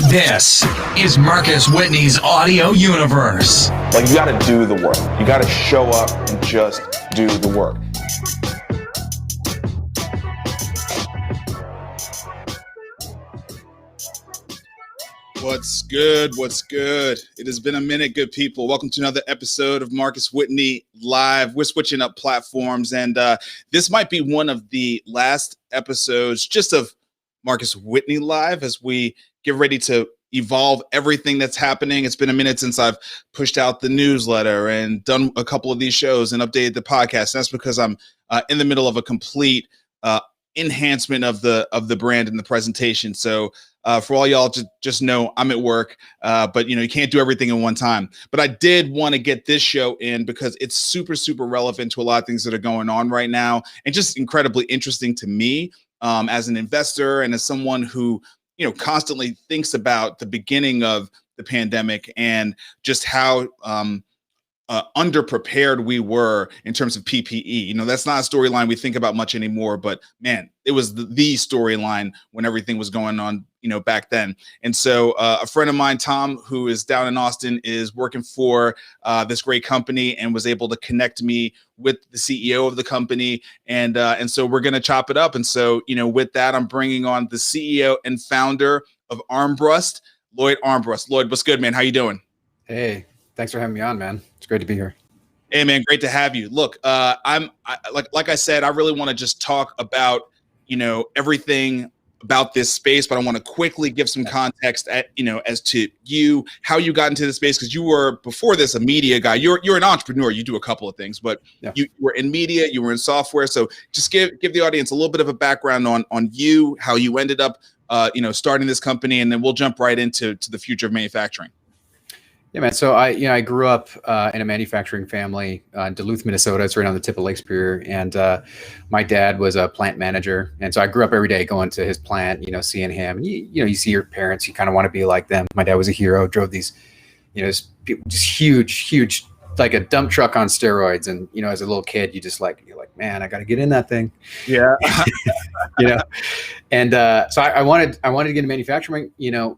This is Marcus Whitney's audio universe. Like, you got to do the work. You got to show up and just do the work. What's good? What's good? It has been a minute, good people. Welcome to another episode of Marcus Whitney Live. We're switching up platforms, and this might be one of the last episodes just of Marcus Whitney Live as we get ready to evolve everything that's happening. It's been a minute since I've pushed out the newsletter and done a couple of these shows and updated the podcast. That's because I'm in the middle of a complete enhancement of the brand and the presentation. So for all y'all, just know I'm at work, but you can't do everything in one time. But I did want to get this show in because it's super, super relevant to a lot of things that are going on right now, and just incredibly interesting to me as an investor and as someone who constantly thinks about the beginning of the pandemic and just how underprepared we were in terms of PPE. That's not a storyline we think about much anymore, but man, it was the storyline when everything was going on, back then. And so a friend of mine, Tom, who is down in Austin, is working for this great company and was able to connect me with the CEO of the company. And so we're going to chop it up. And so, with that, I'm bringing on the CEO and founder of Armbrust, Lloyd Armbrust. Lloyd, what's good, man? How you doing? Hey. Thanks for having me on, man. It's great to be here. Hey, man, great to have you. Look, like I said, I really want to just talk about, everything about this space, but I want to quickly give some context as to how you got into this space, because you were before this a media guy. You're an entrepreneur. You do a couple of things, but you were in media, you were in software. So just give the audience a little bit of a background on you, how you ended up, starting this company, and then we'll jump right into the future of manufacturing. Yeah, man. So I grew up in a manufacturing family in Duluth, Minnesota. It's right on the tip of Lake Superior. And my dad was a plant manager. And so I grew up every day going to his plant, seeing him. And you see your parents, you kind of want to be like them. My dad was a hero, drove these, just huge, like a dump truck on steroids. And, as a little kid, you're like, man, I got to get in that thing. Yeah. And so I wanted to get into manufacturing,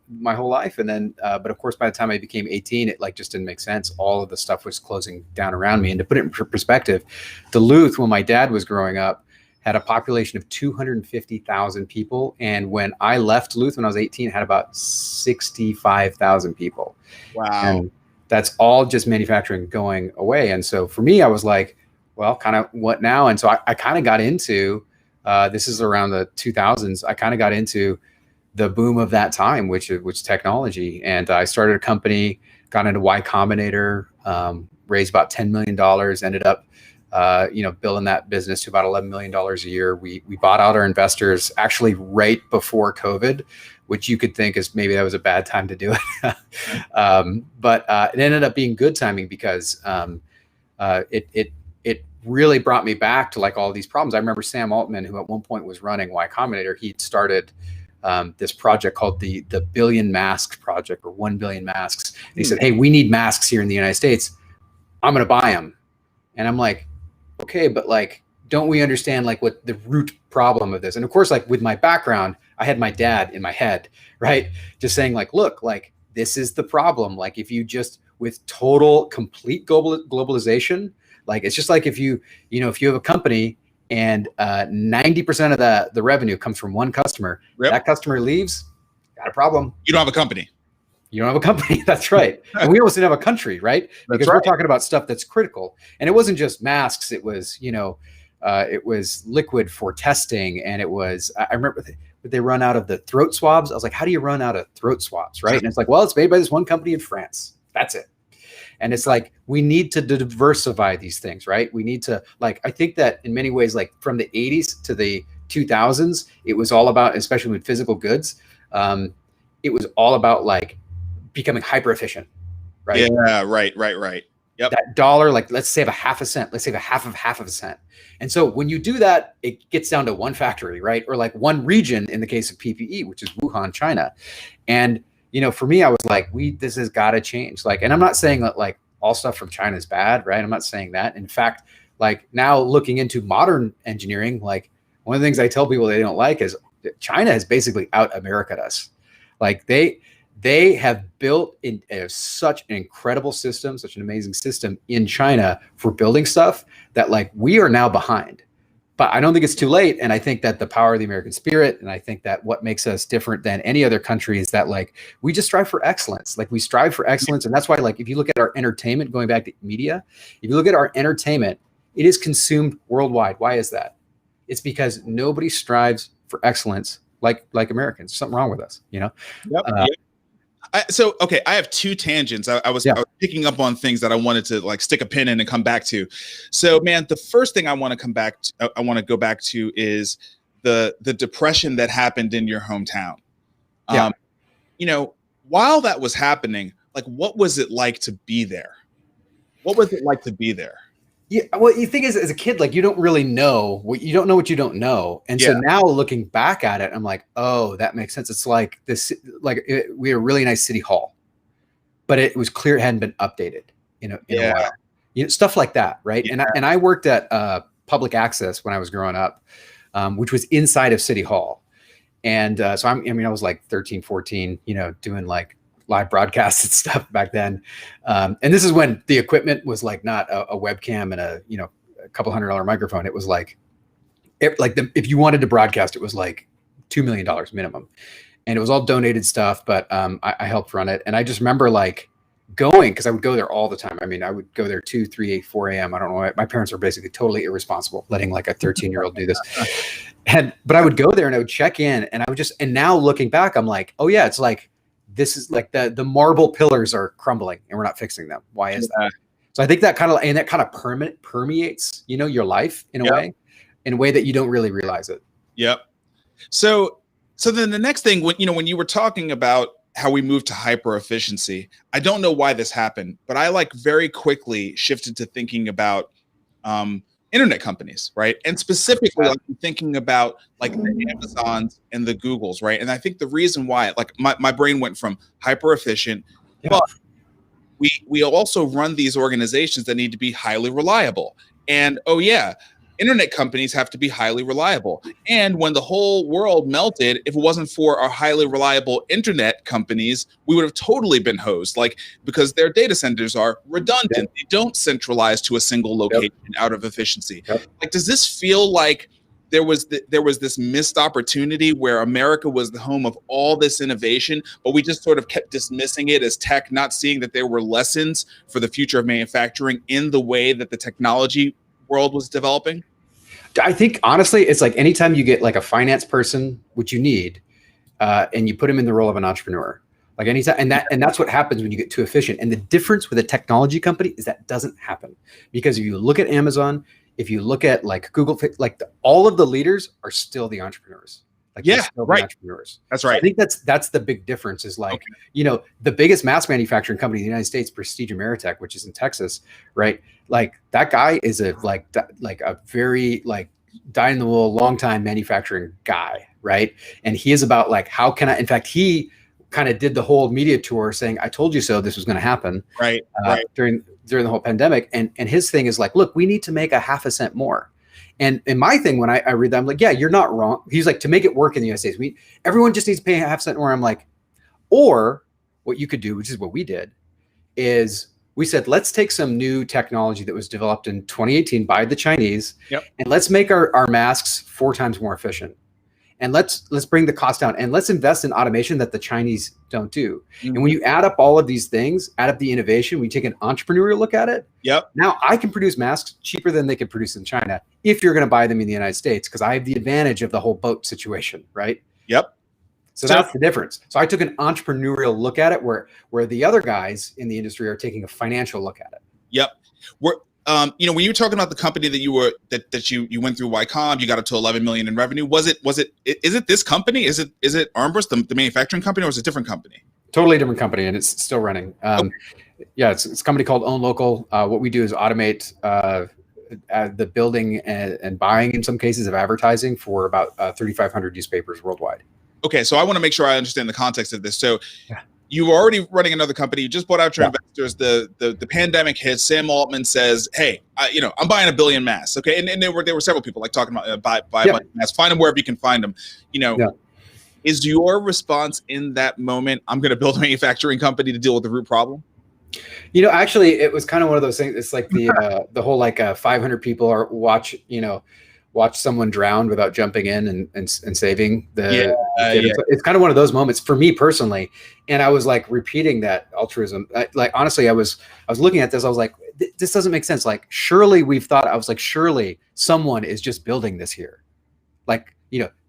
my whole life. And then, but of course, by the time I became 18, it just didn't make sense. All of the stuff was closing down around me. And to put it in perspective, Duluth, when my dad was growing up, had a population of 250,000 people. And when I left Duluth when I was 18, it had about 65,000 people. Wow. And that's all just manufacturing going away. And so for me, I was like, well, kind of what now? And so I kind of got into, this is around the 2000s. I kind of got into the boom of that time, which technology. And I started a company, got into Y Combinator, raised about $10 million, ended up, building that business to about $11 million a year. We bought out our investors actually right before COVID, which you could think is maybe that was a bad time to do it. But it ended up being good timing because it really brought me back to all these problems. I remember Sam Altman, who at one point was running Y Combinator, he'd started this project called the Billion Masks Project, or 1 billion masks. And he said, hey, we need masks here in the United States. I'm going to buy them. And I'm like, okay, but don't we understand what the root problem of this? And of course, with my background, I had my dad in my head, right? Just saying look, this is the problem. If you just, with complete globalization, it's just if you have a company and 90% of the revenue comes from one customer, that customer leaves, got a problem. You don't have a company. You don't have a company. That's right. And we almost didn't have a country, right? Because we're talking about stuff that's critical. And it wasn't just masks. It was, it was liquid for testing. And it was, I remember they run out of the throat swabs. I was like, how do you run out of throat swabs, right? And it's well, it's made by this one company in France. That's it. And it's we need to diversify these things, right? We need to, I think that in many ways, from the 80s to the 2000s, it was all about, especially with physical goods, it was all about becoming hyper efficient, right? Yeah, right. Yep. That dollar, let's save a half a cent, let's save a half of a cent. And so when you do that, it gets down to one factory, right? Or one region in the case of PPE, which is Wuhan, China. And for me, I was this has got to change. And I'm not saying that all stuff from China is bad, right? I'm not saying that. In fact, now looking into modern engineering, one of the things I tell people they don't like is China has basically out-America'd us. they have built in such an incredible system, such an amazing system in China for building stuff that like we are now behind. But I don't think it's too late. And I think that the power of the American spirit, and I think that what makes us different than any other country is that like we just strive for excellence. Like we strive for excellence. And that's why like if you look at our entertainment, going back to media, if you look at our entertainment, it is consumed worldwide. Why is that? It's because nobody strives for excellence like Americans. Something wrong with us, you know? Yep. Okay, I have two tangents. I was picking up on things that I wanted to like stick a pin in and come back to. So, man, the first thing I want to go back to is the depression that happened in your hometown. You know, while that was happening, like, what was it like to be there? What was it like to be there? Yeah, well, the thing is, as a kid, like you don't really know what you don't know, and so now looking back at it, I'm like, oh, that makes sense. It's like this, we had a really nice city hall, but it was clear it hadn't been updated, in a while, stuff like that, right? Yeah. And I worked at public access when I was growing up, which was inside of City Hall, and so I was like 13, 14, doing like live broadcasts and stuff back then. And this is when the equipment was like not a webcam and a couple $100 microphone. It was like, if you wanted to broadcast, it was like $2 million minimum. And it was all donated stuff, but I helped run it. And I just remember like going, because I would go there all the time. I mean, I would go there 2, 3, 4 a.m. I don't know. My parents were basically totally irresponsible, letting like a 13-year-old do this. But I would go there and I would check in, and and now looking back, I'm like, oh yeah, it's like, this is like the marble pillars are crumbling and we're not fixing them. Why is that? So I think that kind of permeates, your life in a way that you don't really realize it. Yep. So then the next thing, when you were talking about how we moved to hyper efficiency, I don't know why this happened, but I like very quickly shifted to thinking about internet companies, right? And specifically like thinking about like the Amazons and the Googles, right? And I think the reason why, like my brain went from hyper efficient, but we also run these organizations that need to be highly reliable. And internet companies have to be highly reliable. And when the whole world melted, if it wasn't for our highly reliable internet companies, we would have totally been hosed, because their data centers are redundant. Yep. They don't centralize to a single location out of efficiency. Yep. Like, does this feel like there was this missed opportunity where America was the home of all this innovation, but we just sort of kept dismissing it as tech, not seeing that there were lessons for the future of manufacturing in the way that the technology world was developing? I think honestly, it's like anytime you get like a finance person, which you need, and you put him in the role of an entrepreneur, like anytime, and that's what happens when you get too efficient. And the difference with a technology company is that doesn't happen, because if you look at Amazon, if you look at like Google, all of the leaders are still the entrepreneurs. The entrepreneurs. That's right. So I think that's the big difference is like, the biggest mass manufacturing company in the United States, Prestige Ameritech, which is in Texas, right? Like that guy is a very dyed in the wool, long time manufacturing guy, right? And he is about like, how can I, in fact, he kind of did the whole media tour saying, I told you so, this was going to happen during the whole pandemic. And his thing is like, look, we need to make a half a cent more. And my thing, when I read that, I'm like, yeah, you're not wrong. He's like, to make it work in the United States, everyone just needs to pay a half cent more. I'm like, or what you could do, which is what we did, is we said, let's take some new technology that was developed in 2018 by the Chinese, and let's make our masks 4 times more efficient. And let's bring the cost down, and let's invest in automation that the Chinese don't do. Mm-hmm. And when you add up all of these things, add up the innovation, we take an entrepreneurial look at it. Yep. Now I can produce masks cheaper than they could produce in China if you're going to buy them in the United States, because I have the advantage of the whole boat situation, right? Yep. So that's the difference. So I took an entrepreneurial look at it, where the other guys in the industry are taking a financial look at it. Yep. When you were talking about the company that you went through YCOM, you got up to 11 million in revenue. Is it this company? Is it Armbrust, the manufacturing company, or is it a different company? Totally different company, and it's still running. Okay. Yeah, it's a company called Own Local. What we do is automate the building and buying, in some cases, of advertising for about 3,500 newspapers worldwide. Okay, so I want to make sure I understand the context of this. So you were already running another company. You just bought out your investors. The pandemic hits. Sam Altman says, "Hey, I'm buying 1 billion masks." Okay, and there were several people like talking about buy a bunch of masks. Find them wherever you can find them. Is your response in that moment, I'm going to build a manufacturing company to deal with the root problem? Actually, it was kind of one of those things. It's like the whole 500 people watch someone drown without jumping in and saving the kid. It's kind of one of those moments for me personally. And I was like repeating that altruism. Honestly, I was looking at this. I was like, this doesn't make sense. Like, surely surely someone is just building this here.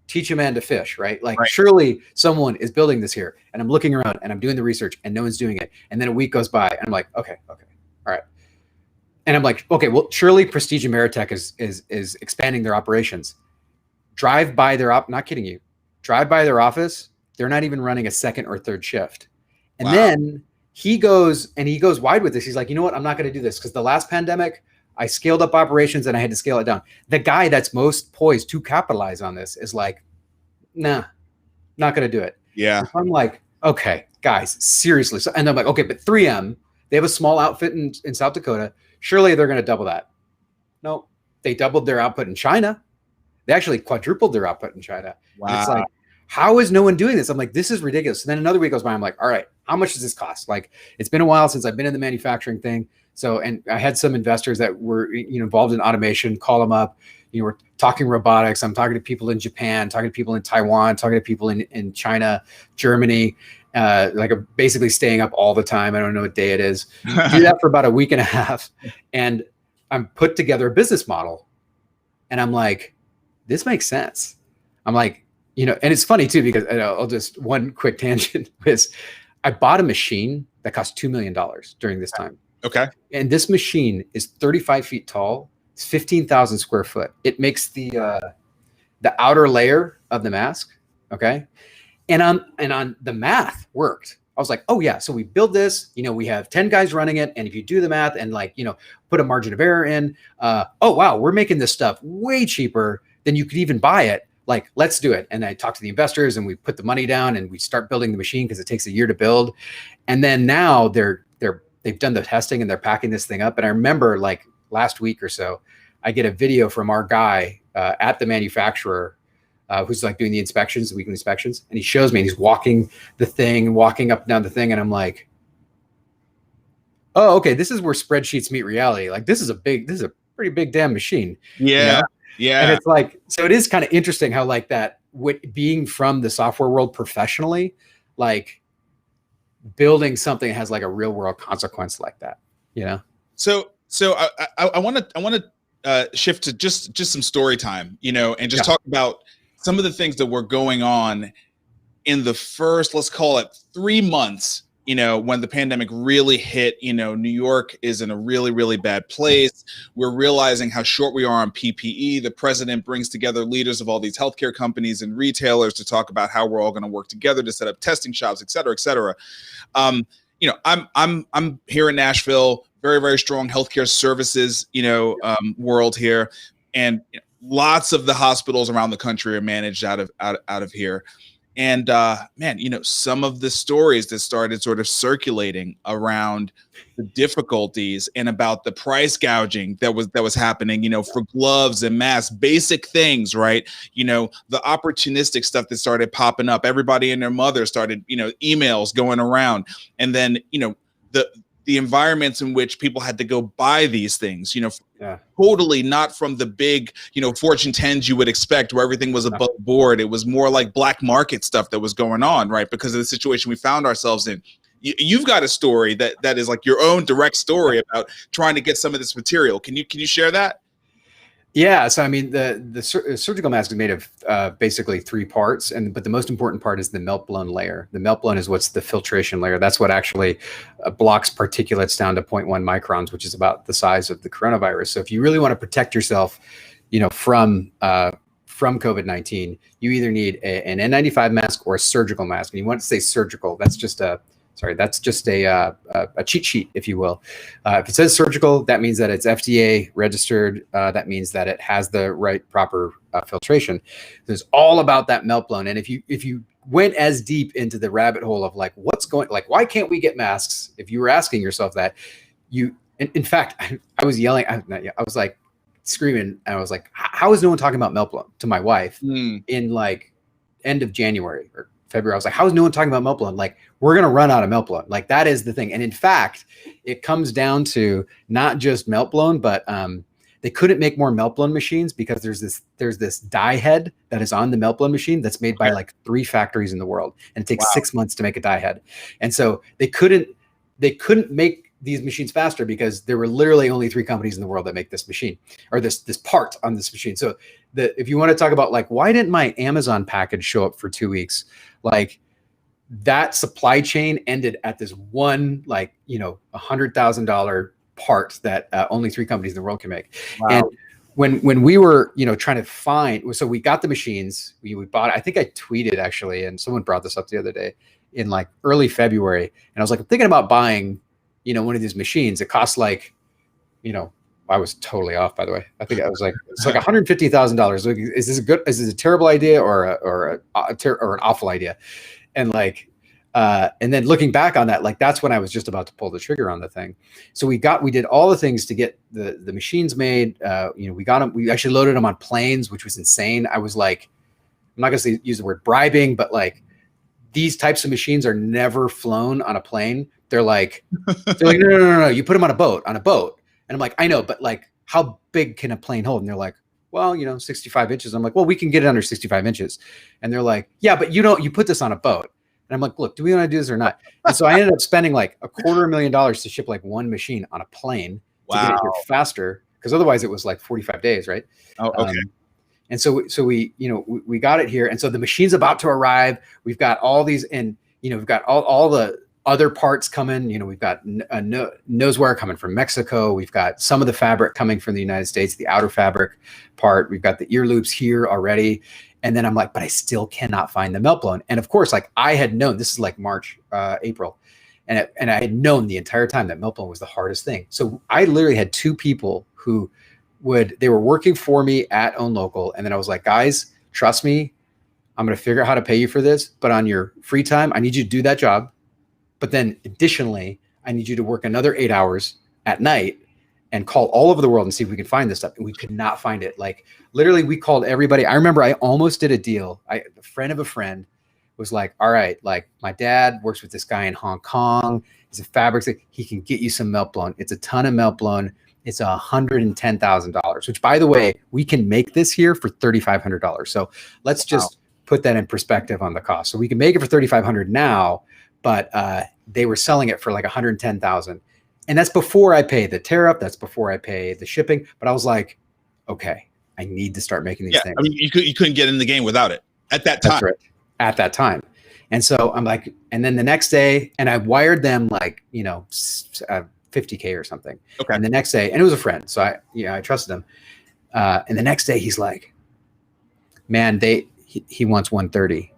Teach a man to fish, right? Surely someone is building this here. And I'm looking around and I'm doing the research and no one's doing it. And then a week goes by and I'm like, okay. All right. And I'm like, okay, well, surely Prestige Ameritech is expanding their operations. Drive by their not kidding you. Drive by their office. They're not even running a second or third shift. And then he goes wide with this. He's like, you know what? I'm not going to do this because the last pandemic, I scaled up operations and I had to scale it down. The guy that's most poised to capitalize on this is like, nah, not going to do it. Yeah. So I'm like, okay, guys, seriously. So, and I'm like, okay, but 3M, they have a small outfit in South Dakota. Surely they're going to double that. No, they doubled their output in China. They actually quadrupled their output in China. Wow. And it's like, how is no one doing this? I'm like, this is ridiculous. And then another week goes by. I'm like, all right, how much does this cost? Like, it's been a while since I've been in the manufacturing thing. So, and I had some investors that were, involved in automation, call them up, we're talking robotics. I'm talking to people in Japan, talking to people in Taiwan, talking to people in China, Germany, I'm basically staying up all the time. I don't know what day it is. Do that for about a week and a half. And I'm put together a business model. And I'm like, this makes sense. I'm like, and it's funny too, because I'll just, one quick tangent is I bought a machine that cost $2 million during this time. Okay. And this machine is 35 feet tall. It's 15,000 square foot. It makes the outer layer of the mask. Okay. And on the math worked. I was like, oh yeah. So we build this, we have 10 guys running it. And if you do the math and put a margin of error in, oh wow, we're making this stuff way cheaper than you could even buy it. Like, let's do it. And I talked to the investors and we put the money down and we start building the machine because it takes a year to build. And then now they've done the testing and they're packing this thing up. And I remember last week or so, I get a video from our guy at the manufacturer who's doing the inspections, the weekly inspections. And he shows me, and he's walking up and down the thing. And I'm like, oh, okay, this is where spreadsheets meet reality. This is a pretty big damn machine. Yeah. Yeah. And it's so it is kind of interesting how that being from the software world professionally, building something that has a real world consequence like that, So I want to shift to just some story time, and just talk about some of the things that were going on in the first, let's call it 3 months, when the pandemic really hit. New York is in a really, really bad place. We're realizing how short we are on PPE. The president brings together leaders of all these healthcare companies and retailers to talk about how we're all going to work together to set up testing shops, et cetera, et cetera. I'm here in Nashville, very, very strong healthcare services, world here. And lots of the hospitals around the country are managed out of here. And some of the stories that started sort of circulating around the difficulties and about the price gouging that was happening, for gloves and masks, basic things, right? The opportunistic stuff that started popping up. Everybody and their mother started, emails going around, and then the environments in which people had to go buy these things, totally not from the big, Fortune 10s you would expect, where everything was above board. It was more like black market stuff that was going on, right? Because of the situation we found ourselves in. You've got a story that is your own direct story about trying to get some of this material. Can you share that? Yeah. So, I mean, the surgical mask is made of basically 3 parts, but the most important part is the melt blown layer. The melt blown is what's the filtration layer. That's what actually blocks particulates down to 0.1 microns, which is about the size of the coronavirus. So if you really want to protect yourself, from COVID-19, you either need an N95 mask or a surgical mask. And you want to say surgical, that's just a cheat sheet, if you will. If it says surgical, that means that it's FDA registered. That means that it has the right proper filtration. It's all about that melt blown. And if you went as deep into the rabbit hole of why can't we get masks? If you were asking yourself that, in fact, I was yelling. I was screaming. And I was like, how is no one talking about melt blown to my wife in end of January or February. I was like, how is no one talking about melt blown? Like, we're going to run out of melt blown. Like, that is the thing. And in fact, it comes down to not just melt blown, but they couldn't make more melt blown machines because there's this die head that is on the melt blown machine that's made by like 3 factories in the world, and it takes 6 months to make a die head. And so they couldn't make these machines faster because there were literally only 3 companies in the world that make this machine, or this part on this machine. So if you want to talk about like, why didn't my Amazon package show up for 2 weeks? Like, that supply chain ended at this one, like, $100,000 part that only 3 companies in the world can make. Wow. And when we were, trying to find, so we got the machines, we bought it. I think I tweeted actually, and someone brought this up the other day in like early February. And I was like, I'm thinking about buying, one of these machines. It costs like, I was totally off, by the way. I think I was like, it's like $150,000. Like, is this a terrible idea or an awful idea? And like, and then looking back on that, like, that's when I was just about to pull the trigger on the thing. So we did all the things to get the machines made. We got them. We actually loaded them on planes, which was insane. I was like, I'm not going to use the word bribing, but like, these types of machines are never flown on a plane. They're like, no. You put them on a boat. And I'm like, I know, but like, how big can a plane hold? And they're like, well, 65 inches. I'm like, well, we can get it under 65 inches. And they're like, yeah, but you put this on a boat. And I'm like, look, do we want to do this or not? And so I ended up spending like $250,000 to ship like one machine on a plane to get it here faster. Because otherwise it was like 45 days, right? Oh, okay. And so we got it here. And so the machine's about to arrive. We've got all these, and, we've got all the other parts coming. We've got a nose wire coming from Mexico. We've got some of the fabric coming from the United States, the outer fabric part. We've got the ear loops here already. And then I'm like, but I still cannot find the melt blown. And of course, like, I had known, this is like March, April. And I had known the entire time that melt blown was the hardest thing. So I literally had 2 people who they were working for me at Own Local. And then I was like, guys, trust me, I'm going to figure out how to pay you for this. But on your free time, I need you to do that job. But then additionally, I need you to work another 8 hours at night and call all over the world and see if we can find this stuff. And we could not find it. Like, literally, we called everybody. I remember I almost did a deal. A friend of a friend was like, all right, like, my dad works with this guy in Hong Kong. He's a fabric. He can get you some melt blown. It's a ton of melt blown. It's $110,000, which, by the way, we can make this here for $3,500. So let's just put that in perspective on the cost. So we can make it for $3,500 now, but they were selling it for like $110,000. And that's before I pay the tariff. That's before I pay the shipping. But I was like, okay, I need to start making these things. I mean, you couldn't get in the game without it at that time. That's right. At that time. And so I'm like, and then the next day, and I wired them like, $50K or something. Okay. And the next day, and it was a friend, so I trusted him. And the next day, he's like, man, he wants 130.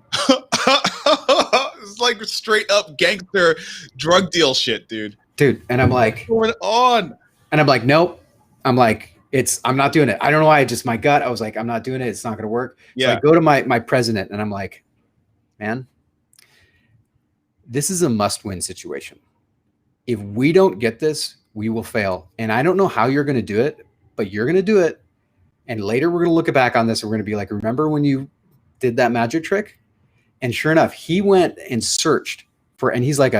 It's like straight up gangster drug deal shit, dude. And I'm like, what's going on? And I'm like, nope. I'm like, I'm not doing it. I don't know why. Just my gut. I was like, I'm not doing it. It's not going to work. Yeah. So I go to my president, and I'm like, man, this is a must-win situation. If we don't get this, we will fail. And I don't know how you're going to do it, but you're going to do it. And later we're going to look back on this and we're going to be like, remember when you did that magic trick? And sure enough, he went and searched for, and he's like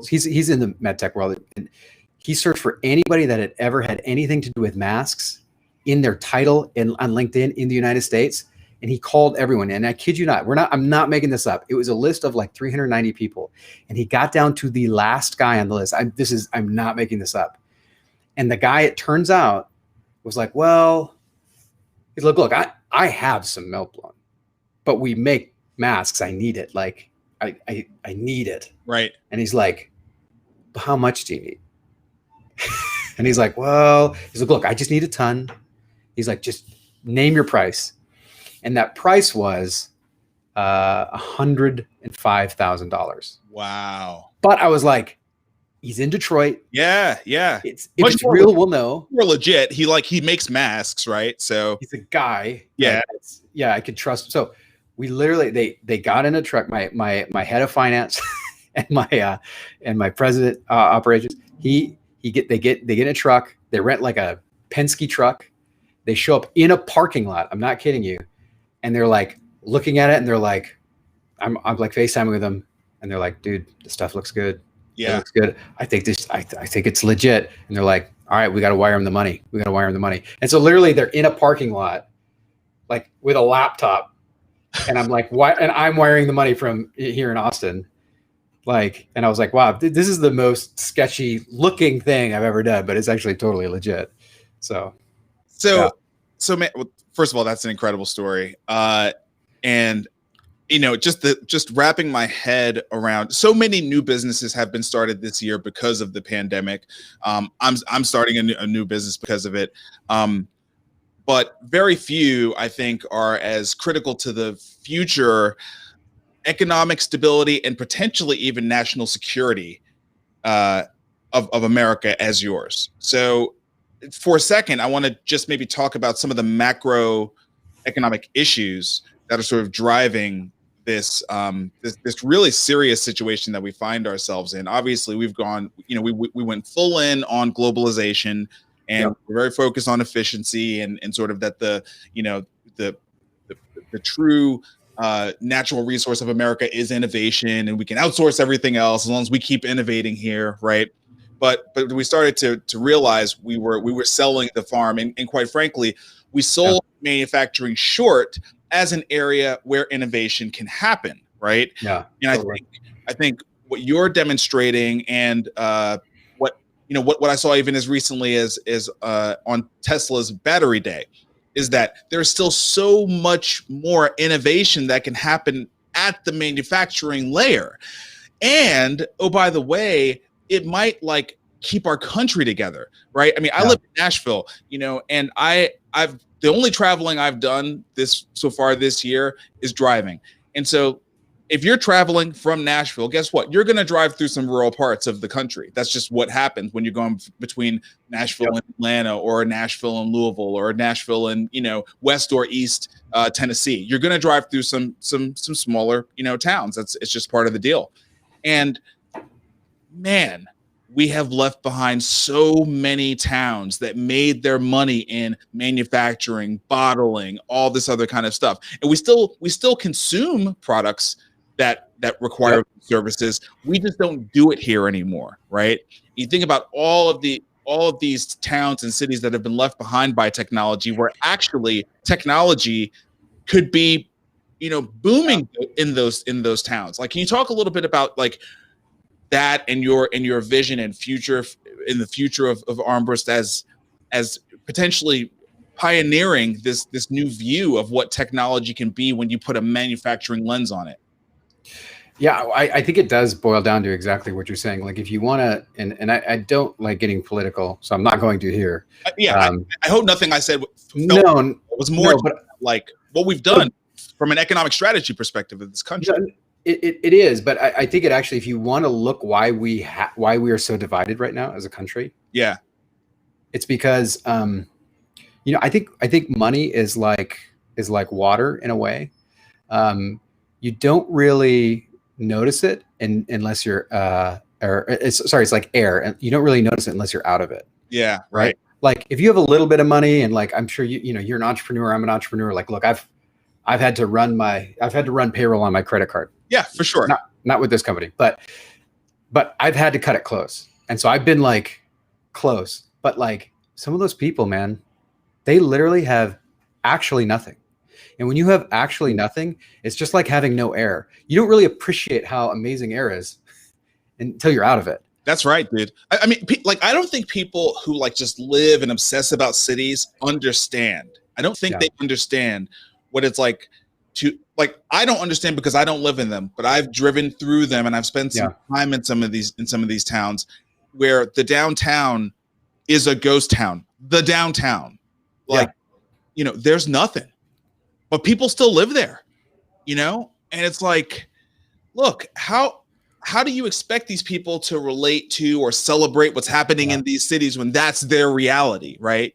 he's in the med tech world. And he searched for anybody that had ever had anything to do with masks in their title on LinkedIn in the United States. And he called everyone. And I kid you not, I'm not making this up. It was a list of like 390 people. And he got down to the last guy on the list. I'm not making this up. And the guy, it turns out, was like, well, he's like, look, I have some melt blown, but we make masks. I need it. Like, I need it. Right. And he's like, how much do you need? And he's like, well, he's like, look, I just need a ton. He's like, just name your price. And that price was $105,000. Wow. But I was like, he's in Detroit. Yeah. If it's real, we'll know. We're legit. He makes masks, right? So he's a guy. Yeah. I could trust him. So we literally, they got in a truck, my head of finance and my president operations. They get in a truck. They rent like a Penske truck. They show up in a parking lot. I'm not kidding you. And they're like looking at it and they're like, I'm like FaceTiming with them, and they're like, dude, the stuff looks good. It Yeah. looks good. I think I think it's legit. And they're like, all right, we got to wire them the money. We got to wire them the money. And so literally they're in a parking lot, like with a laptop. And I'm like, why? And I'm wiring the money from here in Austin. Like, and I was like, wow, this is the most sketchy looking thing I've ever done, but it's actually totally legit. So yeah. Man, well, first of all, that's an incredible story. And just wrapping my head around, so many new businesses have been started this year because of the pandemic. I'm starting a new business because of it. But very few, I think, are as critical to the future economic stability and potentially even national security of America as yours. So for a second, I want to just maybe talk about some of the macroeconomic issues that are sort of driving this really serious situation that we find ourselves in. Obviously, we've gone, we went full in on globalization, and we're very focused on efficiency and sort of that the true natural resource of America is innovation, and we can outsource everything else as long as we keep innovating here, right? But we started to realize we were selling the farm, and quite frankly, we sold manufacturing short as an area where innovation can happen, right? Yeah. And Totally. I think what you're demonstrating, and what I saw even as recently as on Tesla's Battery Day, is that there's still so much more innovation that can happen at the manufacturing layer. And oh, by the way, it might like keep our country together, right? I mean, I live in Nashville, and I've the only traveling I've done so far this year is driving. And so if you're traveling from Nashville, guess what? You're going to drive through some rural parts of the country. That's just what happens when you're going between Nashville and Atlanta, or Nashville and Louisville, or Nashville and, West or East Tennessee. You're going to drive through some smaller, towns. It's just part of the deal. And man, we have left behind so many towns that made their money in manufacturing, bottling, all this other kind of stuff. And we still consume products that require services. We just don't do it here anymore, right? You think about all of these towns and cities that have been left behind by technology, where actually technology could be, booming in those towns. Like, can you talk a little bit about like that and your vision and future in the future of Armbrust as potentially pioneering this new view of what technology can be when you put a manufacturing lens on it? Yeah, I think it does boil down to exactly what you're saying. Like, if you want to, and I don't like getting political, so I'm not going to here. I hope nothing I said was more like what we've done from an economic strategy perspective of this country. It is, but I think it actually, if you want to look why we are so divided right now as a country, it's because I think money is like water in a way. You don't really notice it unless you're it's like air, and you don't really notice it unless you're out of it. Yeah, right. Like, if you have a little bit of money, and like, I'm sure you're an entrepreneur, I'm an entrepreneur. Like, look, I've had to run payroll on my credit card. Yeah, for sure. Not with this company, but I've had to cut it close. And so I've been like close, but like some of those people, man, they literally have actually nothing. And when you have actually nothing, it's just like having no air. You don't really appreciate how amazing air is until you're out of it. That's right, dude. I mean, like, I don't think people who like just live and obsess about cities understand. I don't think they understand what it's like to, like, I don't understand because I don't live in them, but I've driven through them, and I've spent some time in some of these towns where the downtown is a ghost town. The downtown, like, there's nothing, but people still live there, and it's like, look, how do you expect these people to relate to or celebrate what's happening in these cities when that's their reality, right?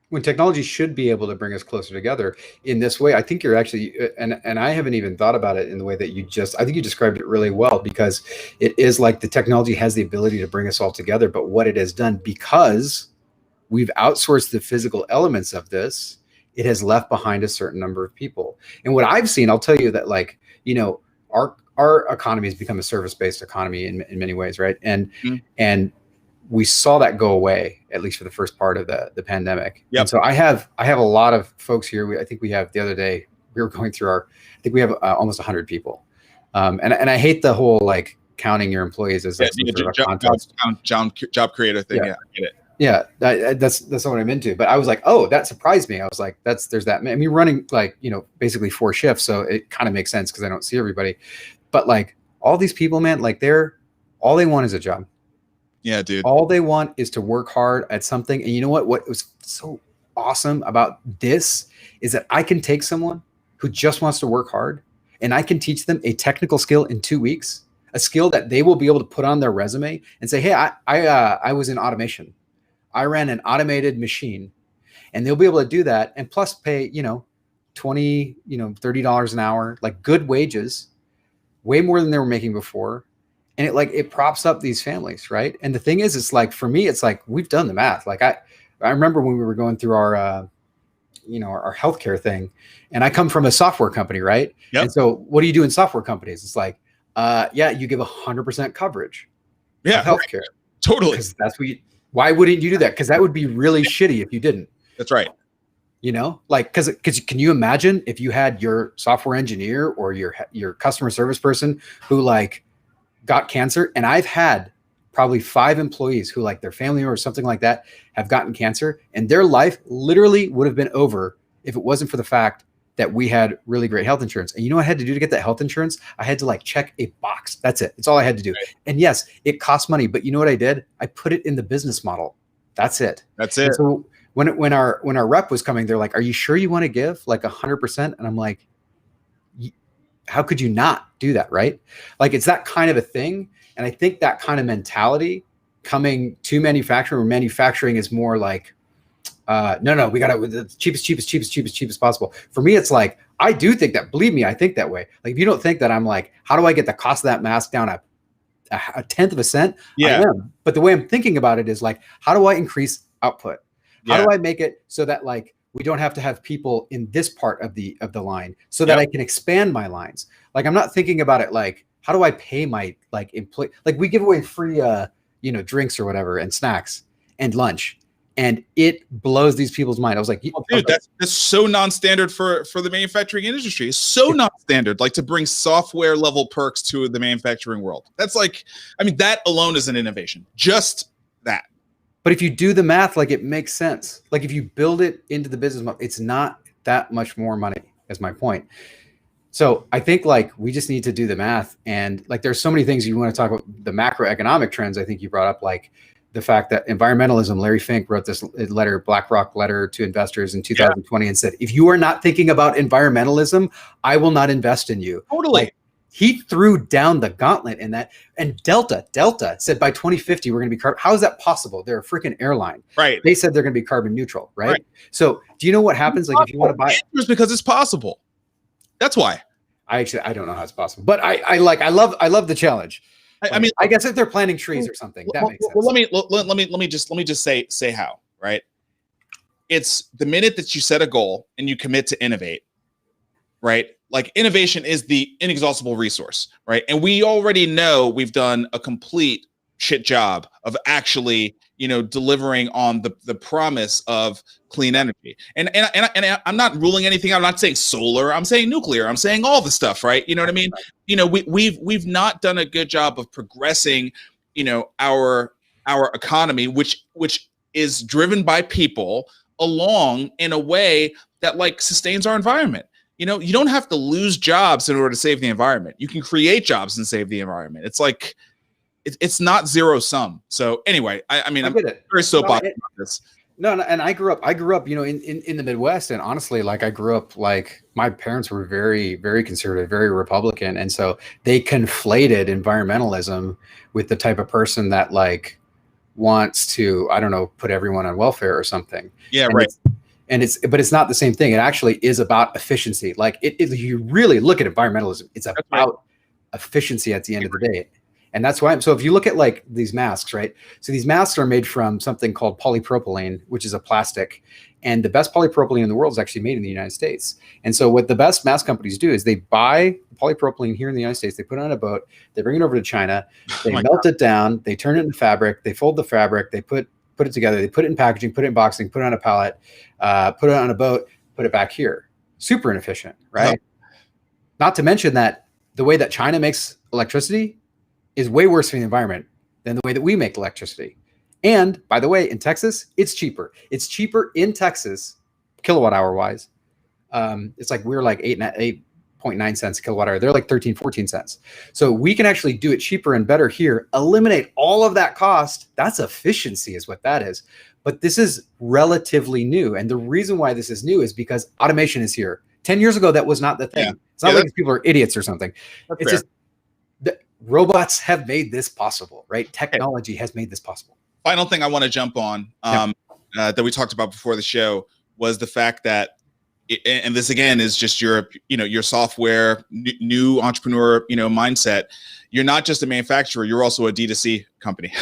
When technology should be able to bring us closer together in this way, I think you're actually, and I haven't even thought about it in the way that I think you described it really well, because it is like the technology has the ability to bring us all together, but what it has done, because we've outsourced the physical elements of this, it has left behind a certain number of people. And what I've seen, I'll tell you that, like, our economy has become a service-based economy in many ways, right? And Mhm. and we saw that go away, at least for the first part of the pandemic. Yep. And so I have a lot of folks here. I think we have, the other day we were going through I think we have almost 100 people. And I hate the whole like counting your employees as like some sort of a contest. Job creator thing. Yeah. Yeah, I get it. Yeah, that's not what I'm into. But I was like, oh, that surprised me. I was like, there's that. I mean, running like, basically 4 shifts, so it kind of makes sense because I don't see everybody. But like all these people, man, like all they want is a job. Yeah, dude. All they want is to work hard at something. And you know what? What was so awesome about this is that I can take someone who just wants to work hard and I can teach them a technical skill in 2 weeks, a skill that they will be able to put on their resume and say, hey, I was in automation. I ran an automated machine, and they'll be able to do that. And plus pay, $20, $30 an hour, like good wages, way more than they were making before. And it props up these families, right? And the thing is, it's like, for me, it's like, we've done the math. Like I remember when we were going through our healthcare thing, and I come from a software company, right? Yep. And so what do you do in software companies? It's like, you give 100% coverage. Yeah, of healthcare. right. Totally. Because that's what why wouldn't you do that? Because that would be really shitty if you didn't. That's right. Like, because can you imagine if you had your software engineer or your customer service person who like got cancer? And I've had probably 5 employees who, like, their family or something like that have gotten cancer, and their life literally would have been over if it wasn't for the fact that we had really great health insurance. And you know what I had to do to get that health insurance? I had to like check a box. That's it. It's all I had to do. Right. And yes, it costs money, but you know what I did? I put it in the business model. That's it. That's it. And so when our rep was coming, they're like, "Are you sure you want to give like 100%?" And I'm like, how could you not do that? Right? Like, it's that kind of a thing. And I think that kind of mentality coming to manufacturing, where manufacturing is more like, no, we got to the cheapest possible. For me, it's like, I do think that, believe me, I think that way. Like, if you don't think that, I'm like, how do I get the cost of that mask down a tenth of a cent? Yeah. I am. But the way I'm thinking about it is like, how do I increase output? How do I make it so that like we don't have to have people in this part of the line, so that I can expand my lines? Like, I'm not thinking about it like, how do I pay my like employee? Like, we give away free drinks or whatever and snacks and lunch. And it blows these people's mind. I was like, dude, that's so non-standard for the manufacturing industry. It's so non-standard, like, to bring software level perks to the manufacturing world. That's like, I mean, that alone is an innovation. Just that. But if you do the math, like, it makes sense. Like, if you build it into the business model, it's not that much more money, is my point. So I think like we just need to do the math. And like, there's so many things you want to talk about, the macroeconomic trends. I think you brought up, like, the fact that environmentalism, Larry Fink wrote this letter, BlackRock letter to investors in 2020 and said, if you are not thinking about environmentalism, I will not invest in you. Totally. Like, he threw down the gauntlet in that. And Delta said by 2050, we're going to be carbon. How is that possible? They're a freaking airline. Right. They said they're going to be carbon neutral. Right. So do you know what happens? Like, if you want to buy, it's because it's possible. That's why. I don't know how it's possible, but I love the challenge. I mean, I guess if they're planting trees or something, that makes sense. Well, let me just say how, right? It's the minute that you set a goal and you commit to innovate, right? Like, innovation is the inexhaustible resource, right? And we already know we've done a complete shit job of actually, delivering on the promise of clean energy. And I'm not ruling anything out. I'm not saying solar. I'm saying nuclear. I'm saying all the stuff, right? You know what I mean? We've not done a good job of progressing, our economy, which is driven by people, along in a way that like sustains our environment. You don't have to lose jobs in order to save the environment. You can create jobs and save the environment. It's like, it's not zero sum. So anyway, I'm very soapbox about this. No, and I grew up, in the Midwest, and honestly, like, I grew up, like, my parents were very, very conservative, very Republican, and so they conflated environmentalism with the type of person that like wants to, I don't know, put everyone on welfare or something. Yeah, and right. But it's not the same thing. It actually is about efficiency. Like, you really look at environmentalism, it's about efficiency at the end of the day. And that's why. So if you look at like these masks, right? So these masks are made from something called polypropylene, which is a plastic, And the best polypropylene in the world is actually made in the United States. And so what the best mask companies do is they buy polypropylene here in the United States, they put it on a boat, they bring it over to China, they melt it down, they turn it into fabric, they fold the fabric, they put it together, they put it in packaging, put it in boxing, put it on a pallet, put it on a boat, put it back here. Super inefficient, right? Yep. Not to mention that the way that China makes electricity is way worse for the environment than the way that we make electricity. And by the way, in Texas, it's cheaper. It's cheaper in Texas, kilowatt hour wise. It's like we're like 8.9 cents a kilowatt hour. They're like 13, 14 cents. So we can actually do it cheaper and better here, eliminate all of that cost. That's efficiency is what that is. But this is relatively new. And the reason why this is new is because automation is here. 10 years ago, that was not the thing. Yeah. It's not like people are idiots or something. It's fair. Just the robots have made this possible, right? Technology has made this possible. Final thing I want to jump on that we talked about before the show was the fact that, and this again is just your software, new entrepreneur, mindset. You're not just a manufacturer, you're also a D2C company,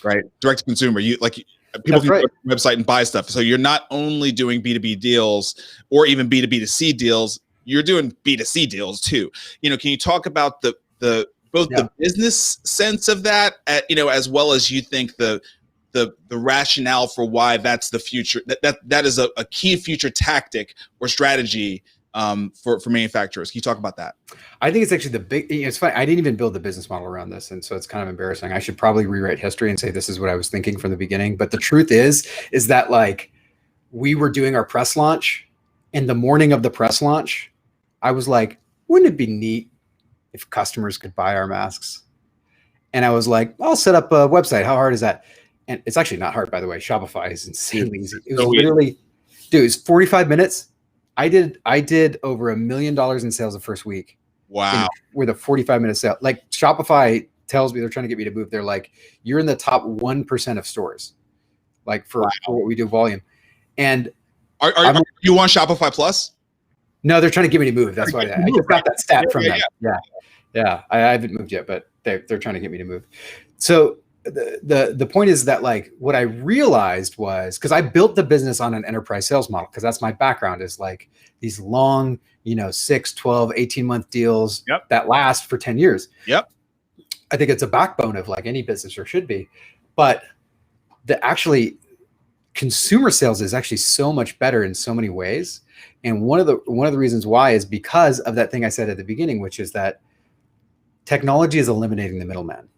right? Direct to consumer. People can go to the website and buy stuff. So you're not only doing B2B deals or even B2B2C deals, you're doing B2C deals too. Can you talk about both the business sense of that, as well as you think the rationale for why that's the future, that is a key future tactic or strategy for manufacturers. Can you talk about that? I think it's actually it's funny. I didn't even build the business model around this. And so it's kind of embarrassing. I should probably rewrite history and say, this is what I was thinking from the beginning. But the truth is that like we were doing our press launch, and the morning of the press launch, I was like, wouldn't it be neat if customers could buy our masks? And I was like, I'll set up a website. How hard is that? And it's actually not hard, by the way. Shopify is insanely easy. It was literally, dude, it's 45 minutes. I did over $1 million in sales the first week. Wow. With a 45-minute sale. Like Shopify tells me, they're trying to get me to move. They're like, you're in the top 1% of stores, like for what we do volume. And are you on Shopify Plus? No, they're trying to get me to move. That's why I just got that stat from them. Yeah. I haven't moved yet, but they're trying to get me to move. So the point is that like what I realized was, because I built the business on an enterprise sales model, because that's my background, is like these long, 6, 12, 18-month deals that last for 10 years. Yep. I think it's a backbone of like any business, or should be. But actually consumer sales is actually so much better in so many ways. And one of the reasons why is because of that thing I said at the beginning, which is that technology is eliminating the middleman.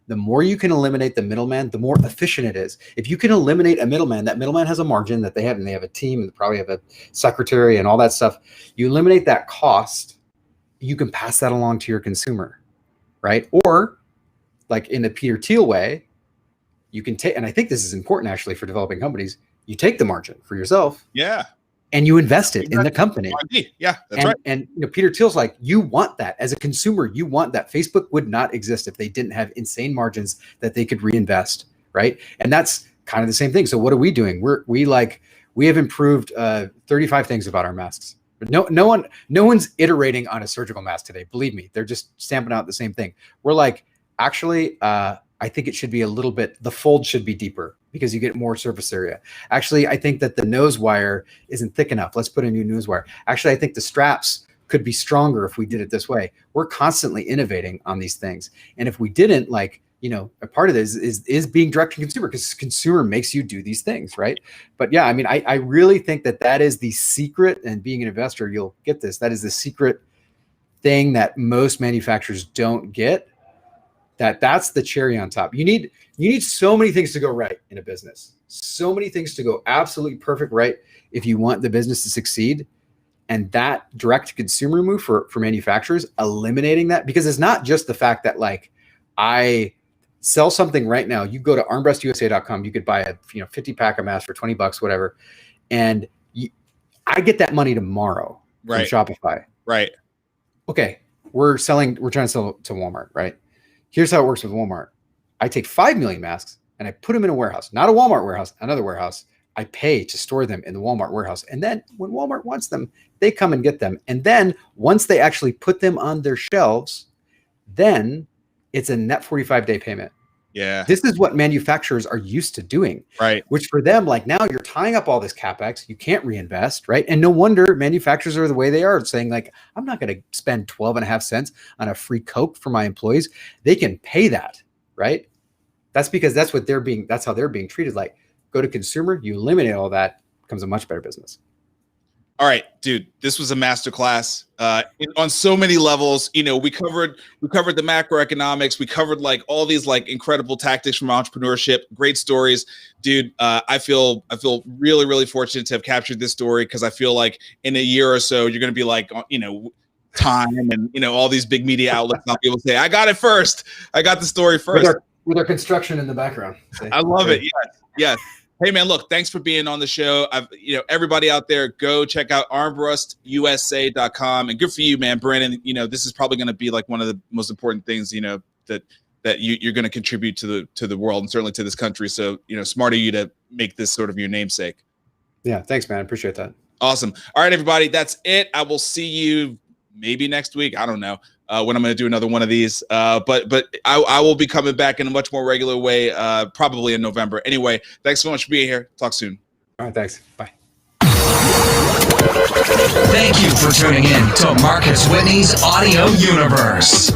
The more you can eliminate the middleman, the more efficient it is. If you can eliminate a middleman, that middleman has a margin that they have, and they have a team, and they probably have a secretary and all that stuff. You eliminate that cost, you can pass that along to your consumer, right? Or like in the Peter Thiel way, you can take, and I think this is important actually for developing companies, you take the margin for yourself. Yeah. And you invest it in the company. Yeah, that's right. And Peter Thiel's like, you want that as a consumer. You want that. Facebook would not exist if they didn't have insane margins that they could reinvest, right? And that's kind of the same thing. So what are we doing? We have improved 35 things about our masks. No one's iterating on a surgical mask today. Believe me, they're just stamping out the same thing. We're like, actually, I think it should be a little bit, the fold should be deeper because you get more surface area. Actually, I think that the nose wire isn't thick enough. Let's put a new nose wire. Actually, I think the straps could be stronger if we did it this way. We're constantly innovating on these things. And if we didn't, a part of this is being direct to consumer, because consumer makes you do these things, right? But yeah, I mean, I really think that is the secret, and being an investor, you'll get this. That is the secret thing that most manufacturers don't get. That's the cherry on top. You need so many things to go right in a business. So many things to go absolutely perfect right if you want the business to succeed. And that direct to consumer move for manufacturers, eliminating that, because it's not just the fact that like I sell something right now. You go to armbrustusa.com, you could buy a 50 pack of masks for $20, whatever. And I get that money tomorrow from Shopify. Right. Okay. We're trying to sell to Walmart, right? Here's how it works with Walmart. I take 5 million masks and I put them in a warehouse, not a Walmart warehouse, another warehouse. I pay to store them in the Walmart warehouse. And then when Walmart wants them, they come and get them. And then once they actually put them on their shelves, then it's a net 45-day payment. Yeah. This is what manufacturers are used to doing, Right. which for them, like now you're tying up all this CapEx, you can't reinvest, right? And no wonder manufacturers are the way they are, saying like, I'm not going to spend 12.5 cents on a free Coke for my employees. They can pay that, right? That's because that's how they're being treated. Like, go to consumer, you eliminate all that, becomes a much better business. All right, dude, this was a masterclass on so many levels. You know, we covered the macroeconomics. We covered like all these like incredible tactics from entrepreneurship. Great stories, dude. I feel really, really fortunate to have captured this story, because I feel like in a year or so, you're going to be like, you know, Time and, you know, all these big media outlets. I'll be able to say, I got it first. I got the story first. With our construction in the background. I love it. Yes. Hey man, look, thanks for being on the show. Everybody out there, go check out armbrustusa.com, and good for you, man, Brandon. You know, this is probably going to be like one of the most important things, you know, that you're going to contribute to the world, and certainly to this country. So, you know, smart of you to make this sort of your namesake. Yeah, thanks, man. I appreciate that. Awesome. All right, everybody, that's it. I will see you maybe next week. I don't know when I'm going to do another one of these. But I will be coming back in a much more regular way, probably in November. Anyway, thanks so much for being here. Talk soon. All right, thanks. Bye. Thank you for tuning in to Marcus Whitney's Audio Universe.